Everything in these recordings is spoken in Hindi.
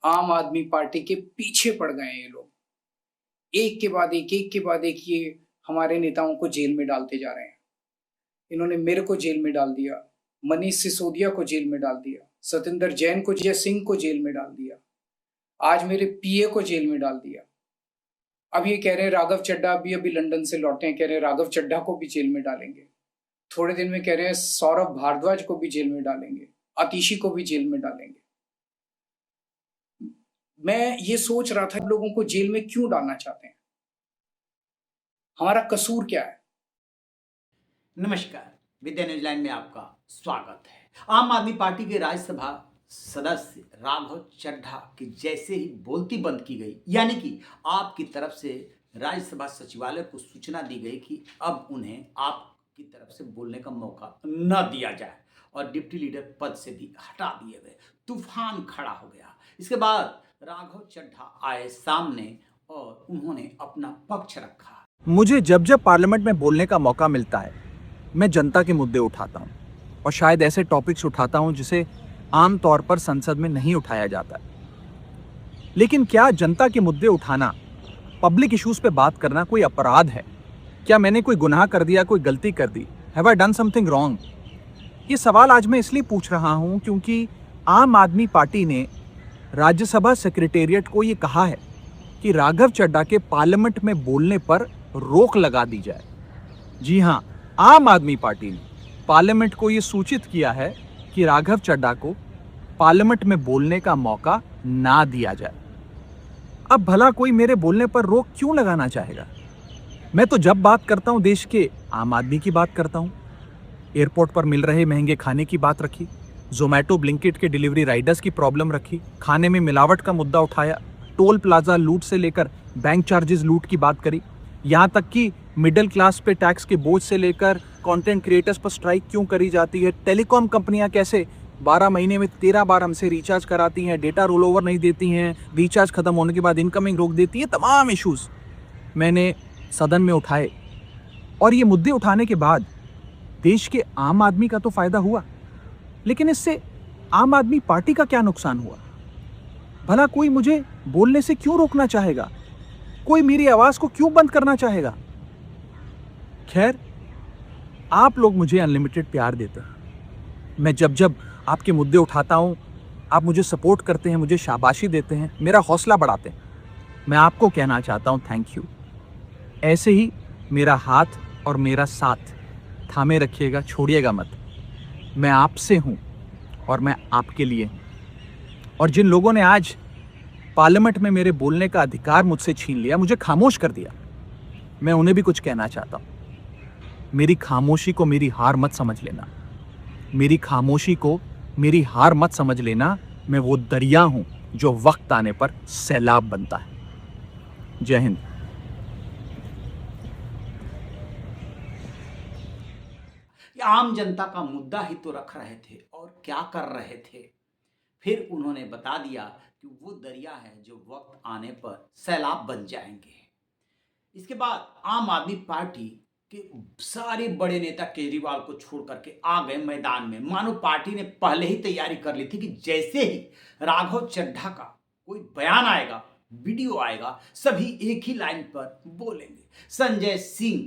आम आदमी पार्टी के पीछे पड़ गए हैं ये लोग। एक के बाद एक के बाद एक ये हमारे नेताओं को जेल में डालते जा रहे हैं। इन्होंने मेरे को जेल में डाल दिया, मनीष सिसोदिया को जेल में डाल दिया, सतेंद्र जैन को, जय सिंह को जेल में डाल दिया, आज मेरे पीए को जेल में डाल दिया। अब ये कह रहे हैं राघव चड्ढा अभी अभी लंदन से लौटे हैं, कह रहे हैं राघव चड्ढा को भी जेल में डालेंगे। थोड़े दिन में कह रहे हैं सौरभ भारद्वाज को भी जेल में डालेंगे, आतिशी को भी जेल में डालेंगे। मैं ये सोच रहा था लोगों को जेल में क्यों डालना चाहते हैं, हमारा कसूर क्या है। नमस्कार, विद्या न्यूजीलैंड में आपका स्वागत है। आम आदमी पार्टी के राज्यसभा सदस्य राघव चड्ढा की जैसे ही बोलती बंद की गई, यानी कि आपकी तरफ से राज्यसभा सचिवालय को सूचना दी गई कि अब उन्हें आपकी तरफ से बोलने का मौका न दिया जाए और डिप्टी लीडर पद से भी हटा दिए गए, तूफान खड़ा हो गया। इसके बाद राघव चड्ढा आए सामने और उन्होंने अपना पक्ष रखा। मुझे जब जब पार्लियामेंट में बोलने का मौका मिलता है, मैं जनता के मुद्दे उठाता हूँ और शायद ऐसे टॉपिक्स उठाता हूँ जिसे आम तौर पर संसद में नहीं उठाया जाता है। लेकिन क्या जनता के मुद्दे उठाना, पब्लिक इश्यूज पे बात करना कोई अपराध है? क्या मैंने कोई गुनाह कर दिया, कोई गलती कर दी? Have I done something wrong? ये सवाल आज मैं इसलिए पूछ रहा हूँ क्योंकि आम आदमी पार्टी ने राज्यसभा सेक्रेटेरिएट को ये कहा है कि राघव चड्ढा के पार्लियामेंट में बोलने पर रोक लगा दी जाए। जी हाँ, आम आदमी पार्टी ने पार्लियामेंट को ये सूचित किया है कि राघव चड्ढा को पार्लियामेंट में बोलने का मौका ना दिया जाए। अब भला कोई मेरे बोलने पर रोक क्यों लगाना चाहेगा? मैं तो जब बात करता हूं देश के आम आदमी की बात करता हूं। एयरपोर्ट पर मिल रहे महंगे खाने की बात रखी, जोमैटो ब्लिंकिट के डिलीवरी राइडर्स की प्रॉब्लम रखी, खाने में मिलावट का मुद्दा उठाया, टोल प्लाजा लूट से लेकर बैंक चार्जेस लूट की बात करी, यहाँ तक कि मिडिल क्लास पे टैक्स के बोझ से लेकर कंटेंट क्रिएटर्स पर स्ट्राइक क्यों करी जाती है, टेलीकॉम कंपनियां कैसे 12 महीने में 13 बार हमसे रिचार्ज कराती हैं, डेटा रोल ओवर नहीं देती हैं, रिचार्ज खत्म होने के बाद इनकमिंग रोक देती हैं, तमाम इश्यूज मैंने सदन में उठाए। और ये मुद्दे उठाने के बाद देश के आम आदमी का तो फायदा हुआ, लेकिन इससे आम आदमी पार्टी का क्या नुकसान हुआ? भला कोई मुझे बोलने से क्यों रोकना चाहेगा? कोई मेरी आवाज को क्यों बंद करना चाहेगा? खैर, आप लोग मुझे अनलिमिटेड प्यार देते हैं। मैं जब जब आपके मुद्दे उठाता हूं, आप मुझे सपोर्ट करते हैं, मुझे शाबाशी देते हैं, मेरा हौसला बढ़ाते हैं। मैं आपको कहना चाहता हूं थैंक यू। ऐसे ही मेरा हाथ और मेरा साथ थामे रखिएगा, छोड़िएगा मत। मैं आपसे हूं और मैं आपके लिए हूं। और जिन लोगों ने आज पार्लियामेंट में मेरे बोलने का अधिकार मुझसे छीन लिया, मुझे खामोश कर दिया, मैं उन्हें भी कुछ कहना चाहता हूं। मेरी खामोशी को मेरी हार मत समझ लेना। मेरी खामोशी को मेरी हार मत समझ लेना। मैं वो दरिया हूं जो वक्त आने पर सैलाब बनता है। जय हिंद। आम जनता का मुद्दा ही तो रख रहे थे और क्या कर रहे थे। फिर उन्होंने बता दिया कि वो दरिया है जो वक्त आने पर सैलाब बन जाएंगे। इसके बाद आम आदमी पार्टी के सारे बड़े नेता केजरीवाल को छोड़ करके आ गए मैदान में, मानो पार्टी ने पहले ही तैयारी कर ली थी कि जैसे ही राघव चड्ढा का कोई बयान आएगा, वीडियो आएगा, सभी एक ही लाइन पर बोलेंगे। संजय सिंह,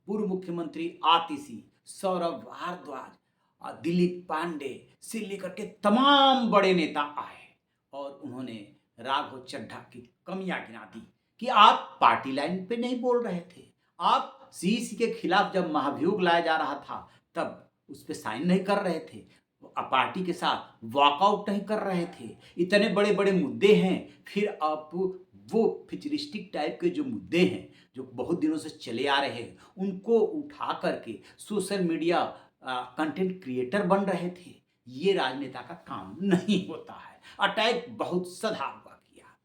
पूर्व मुख्यमंत्री आतिशी, सौरभ भारद्वाज, दिलीप पांडे से लेकर के तमाम बड़े नेता आए और उन्होंने राघव चड्ढा की कमियां गिना दी कि आप पार्टी लाइन पे नहीं बोल रहे थे, आप सीईसी के खिलाफ जब महाभियोग लाया जा रहा था तब उस पर साइन नहीं कर रहे थे, पार्टी के साथ वॉकआउट नहीं कर रहे थे। इतने बड़े बड़े मुद्दे हैं, फिर आप वो फिचरिस्टिक टाइप के जो मुद्दे हैं जो बहुत दिनों से चले आ रहे हैं उनको उठा करके सोशल मीडिया कंटेंट क्रिएटर बन रहे थे। ये राजनेता का काम नहीं होता है। अटैक बहुत सधा हुआ किया।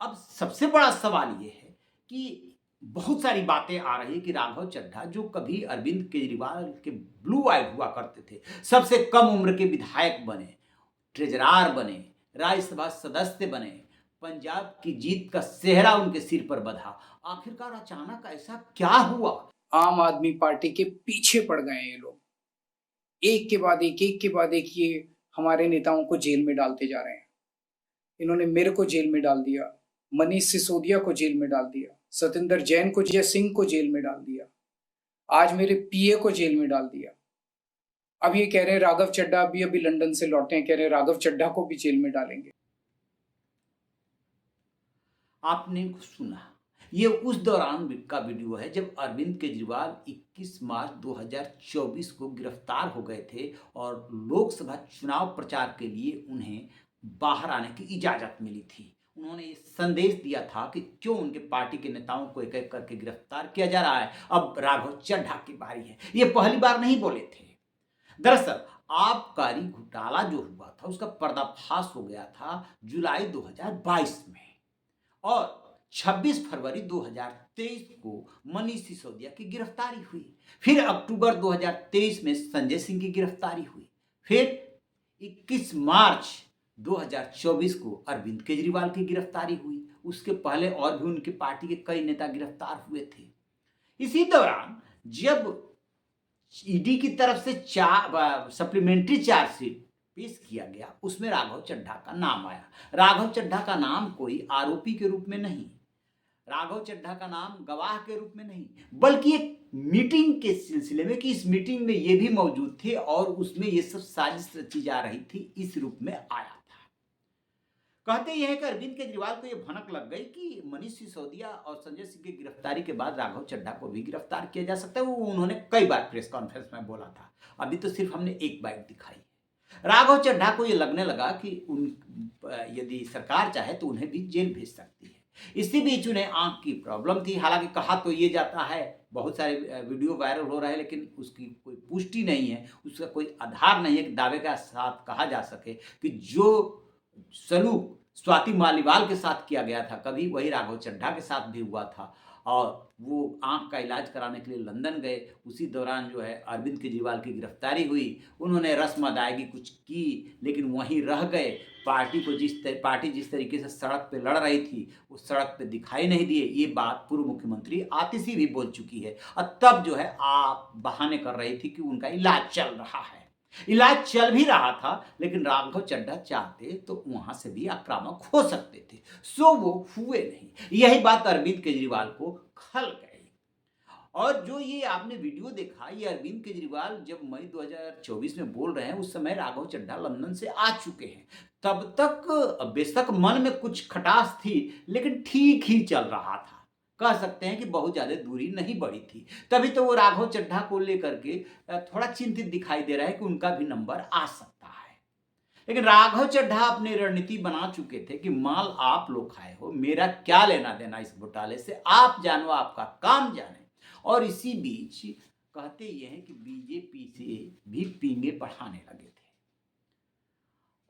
अब सबसे बड़ा सवाल ये है कि बहुत सारी बातें आ रही है कि राघव चड्ढा जो कभी अरविंद केजरीवाल के ब्लू आई हुआ करते थे, सबसे कम उम्र के विधायक बने, ट्रेजरार बने, राज्यसभा सदस्य बने, पंजाब की जीत का सेहरा उनके सिर पर बधा, आखिरकार अचानक ऐसा क्या हुआ? आम आदमी पार्टी के पीछे पड़ गए हैं ये लोग। एक के बाद एक के बाद एक ये हमारे नेताओं को जेल में डालते जा रहे हैं। इन्होंने मेरे को जेल में डाल दिया, मनीष सिसोदिया को जेल में डाल दिया, सतेंद्र जैन को, जय सिंह को जेल में डाल दिया, आज मेरे पीए को जेल में डाल दिया। अब ये कह रहे हैं राघव चड्ढा अभी लंदन से लौटे हैं, कह रहे हैं राघव चड्ढा को भी जेल में डालेंगे। आपने सुना, ये उस दौरान का वीडियो है जब अरविंद केजरीवाल 21 मार्च 2024 को गिरफ्तार हो गए थे और लोकसभा चुनाव प्रचार के लिए उन्हें बाहर आने की इजाज़त मिली थी। उन्होंने ये संदेश दिया था कि क्यों उनके पार्टी के नेताओं को एक एक करके गिरफ्तार किया जा रहा है, अब राघव चड्ढा की बारी है। ये पहली बार नहीं बोले थे। दरअसल आबकारी घोटाला जो हुआ था उसका पर्दाफाश हो गया था जुलाई 2022 में और 26 फरवरी 2023 को मनीष सिसोदिया की गिरफ्तारी हुई। फिर अक्टूबर 2023 में संजय सिंह की गिरफ्तारी हुई। फिर 21 मार्च 2024 को अरविंद केजरीवाल की गिरफ्तारी हुई। उसके पहले और भी उनकी पार्टी के कई नेता गिरफ्तार हुए थे। इसी दौरान जब ईडी की तरफ से सप्लीमेंट्री चार्जशीट पेश किया गया, उसमें राघव चड्ढा का नाम आया। राघव चड्ढा का नाम कोई आरोपी के रूप में नहीं, राघव चड्ढा का नाम गवाह के रूप में नहीं, बल्कि एक मीटिंग के सिलसिले में कि इस मीटिंग में ये भी मौजूद थे और उसमें ये सब साजिश रची जा रही थी, इस रूप में आया था। कहते यह है कि अरविंद केजरीवाल को यह भनक लग गई कि मनीष सिसोदिया और संजय सिंह की गिरफ्तारी के बाद राघव चड्ढा को भी गिरफ्तार किया जा सकता है। वो उन्होंने कई बार प्रेस कॉन्फ्रेंस में बोला था, अभी तो सिर्फ हमने एक बाइट दिखाई। राघव चड्ढा को यह लगने लगा कि यदि सरकार चाहे तो उन्हें भी जेल भेज सकती है। इसी बीच उन्हें आंख की प्रॉब्लम थी। हालांकि कहा तो ये जाता है, बहुत सारे वीडियो वायरल हो रहे हैं, लेकिन उसकी कोई पुष्टि नहीं है, उसका कोई आधार नहीं है कि दावे के साथ कहा जा सके कि जो सलूक स्वाति मालीवाल के साथ किया गया था कभी, वही राघव चड्ढा के साथ भी हुआ था। और वो आंख का इलाज कराने के लिए लंदन गए। उसी दौरान जो है अरविंद केजरीवाल की गिरफ्तारी हुई। उन्होंने रस्म अदायगी कुछ की, लेकिन वहीं रह गए। पार्टी जिस तरीके से सड़क पे लड़ रही थी, उस सड़क पे दिखाई नहीं दिए। ये बात पूर्व मुख्यमंत्री आतिशी भी बोल चुकी है। और तब जो है आप बहाने कर रही थी कि उनका इलाज चल रहा है। इलाज चल भी रहा था, लेकिन राघव चड्ढा चाहते तो वहां से भी आक्रामक हो सकते थे, सो वो हुए नहीं। यही बात अरविंद केजरीवाल को खल गई। और जो ये आपने वीडियो देखा, ये अरविंद केजरीवाल जब मई 2024 में बोल रहे हैं, उस समय राघव चड्ढा लंदन से आ चुके हैं। तब तक बेशक मन में कुछ खटास थी, लेकिन ठीक ही चल रहा था। कह सकते हैं कि बहुत ज्यादा दूरी नहीं बढ़ी थी। तभी तो वो राघव चड्ढा को लेकर के थोड़ा चिंतित दिखाई दे रहा है कि उनका भी नंबर आ सकता है। लेकिन राघव चड्ढा अपनी रणनीति बना चुके थे कि माल आप लोग खाए हो, मेरा क्या लेना देना इस घोटाले से, आप जानो, आपका काम जाने। और इसी बीच कहते ये हैं कि बीजेपी से भी पींगे बढ़ाने लगे थे।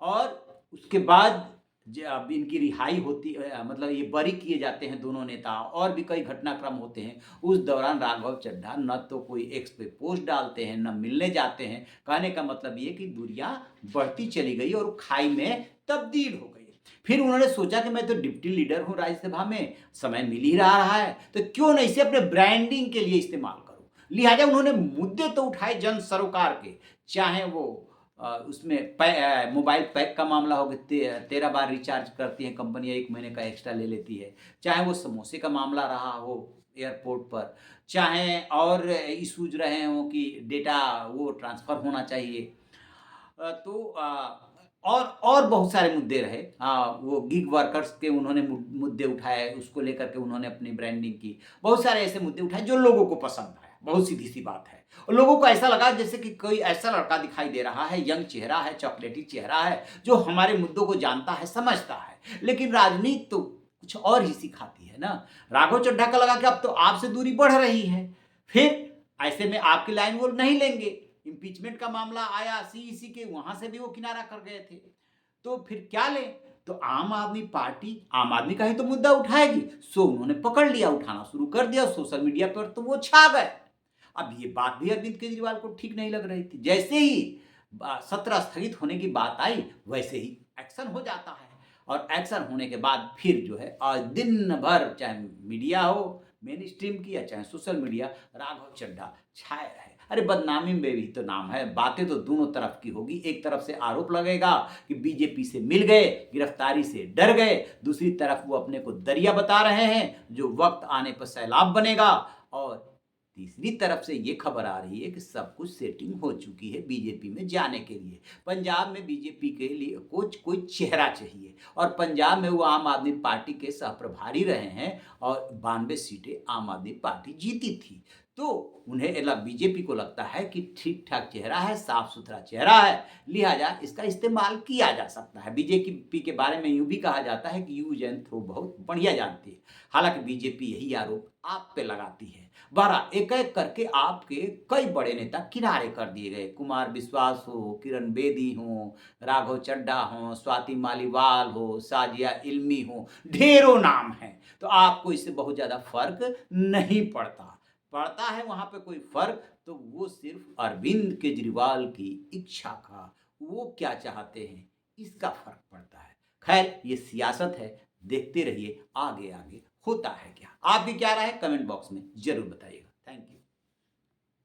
और उसके बाद जब इनकी रिहाई होती है, मतलब ये बरी किए जाते हैं दोनों नेता, और भी कई घटनाक्रम होते हैं, उस दौरान राघव चड्ढा न तो कोई एक्स पे पोस्ट डालते हैं, न मिलने जाते हैं। कहने का मतलब ये कि दूरियां बढ़ती चली गई और खाई में तब्दील हो गई। फिर उन्होंने सोचा कि मैं तो डिप्टी लीडर हूं राज्यसभा में, समय मिल ही रहा है, तो क्यों न इसे अपने ब्रांडिंग के लिए इस्तेमाल करूं। लिहाजा उन्होंने मुद्दे तो उठाए जन सरोकार के, चाहे वो उसमें मोबाइल पैक का मामला हो गया, 13 बार रिचार्ज करती है कंपनी, 1 महीने का एक्स्ट्रा ले लेती है, चाहे वो समोसे का मामला रहा हो एयरपोर्ट पर, चाहे और इशूज रहे हो कि डेटा वो ट्रांसफ़र होना चाहिए, तो और बहुत सारे मुद्दे रहे। वो गिग वर्कर्स के उन्होंने मुद्दे उठाए, उसको लेकर के उन्होंने अपनी ब्रांडिंग की। बहुत सारे ऐसे मुद्दे उठाए जो लोगों को पसंद आए। बहुत सीधी सी बात है, और लोगों को ऐसा लगा जैसे कि कोई ऐसा लड़का दिखाई दे रहा है, यंग चेहरा है, चॉकलेटी चेहरा है, जो हमारे मुद्दों को जानता है, समझता है। लेकिन राजनीति तो कुछ और ही सिखाती है ना। राघव चड्ढा का लगा कि अब तो आपसे दूरी बढ़ रही है, फिर ऐसे में आपकी लाइन वो नहीं लेंगे। इम्पीचमेंट का मामला आया सीईसी के, वहां से भी वो किनारा कर गए थे, तो फिर क्या लें। तो आम आदमी पार्टी आम आदमी का ही तो मुद्दा उठाएगी, सो उन्होंने पकड़ लिया, उठाना शुरू कर दिया। सोशल मीडिया पर तो वो छा गए। अब ये बात भी अरविंद केजरीवाल को ठीक नहीं लग रही थी। जैसे ही सत्र स्थगित होने की बात आई, वैसे ही एक्शन हो जाता है। और एक्शन होने के बाद फिर जो है आज दिन भर, चाहे मीडिया हो मेन स्ट्रीम की या चाहे सोशल मीडिया, राघव चड्ढा छाए रहे। अरे बदनामी में भी तो नाम है, बातें तो दोनों तरफ की होगी। एक तरफ से आरोप लगेगा कि बीजेपी से मिल गए, गिरफ्तारी से डर गए, दूसरी तरफ वो अपने को दरिया बता रहे हैं जो वक्त आने पर सैलाब बनेगा, और तीसरी तरफ से ये खबर आ रही है कि सब कुछ सेटिंग हो चुकी है बीजेपी में जाने के लिए। पंजाब में बीजेपी के लिए कोई चेहरा चाहिए, और पंजाब में वो आम आदमी पार्टी के सहप्रभारी रहे हैं और 92 सीटें आम आदमी पार्टी जीती थी। तो उन्हें बीजेपी को लगता है कि ठीक ठाक चेहरा है, साफ सुथरा चेहरा है, लिहाजा इसका इस्तेमाल किया जा सकता है। बीजेपी के बारे में यूं भी कहा जाता है कि यूज एंड थ्रो बहुत बढ़िया जानती है। हालांकि बीजेपी यही आरोप आप पे लगाती है। बहरहाल एक एक करके आपके कई बड़े नेता किनारे कर दिए गए। कुमार विश्वास हो, किरण बेदी हो, राघव चड्ढा हो, स्वाति मालीवाल हो, साजिया इल्मी हो, ढेरों नाम हैं। तो आपको इससे बहुत ज्यादा फर्क नहीं पड़ता है वहां पे कोई फर्क, तो वो सिर्फ अरविंद केजरीवाल की इच्छा का, वो क्या चाहते हैं इसका फर्क पड़ता है। खैर ये सियासत है, देखते रहिए आगे आगे होता है क्या। आपकी क्या राय है कमेंट बॉक्स में जरूर बताइएगा।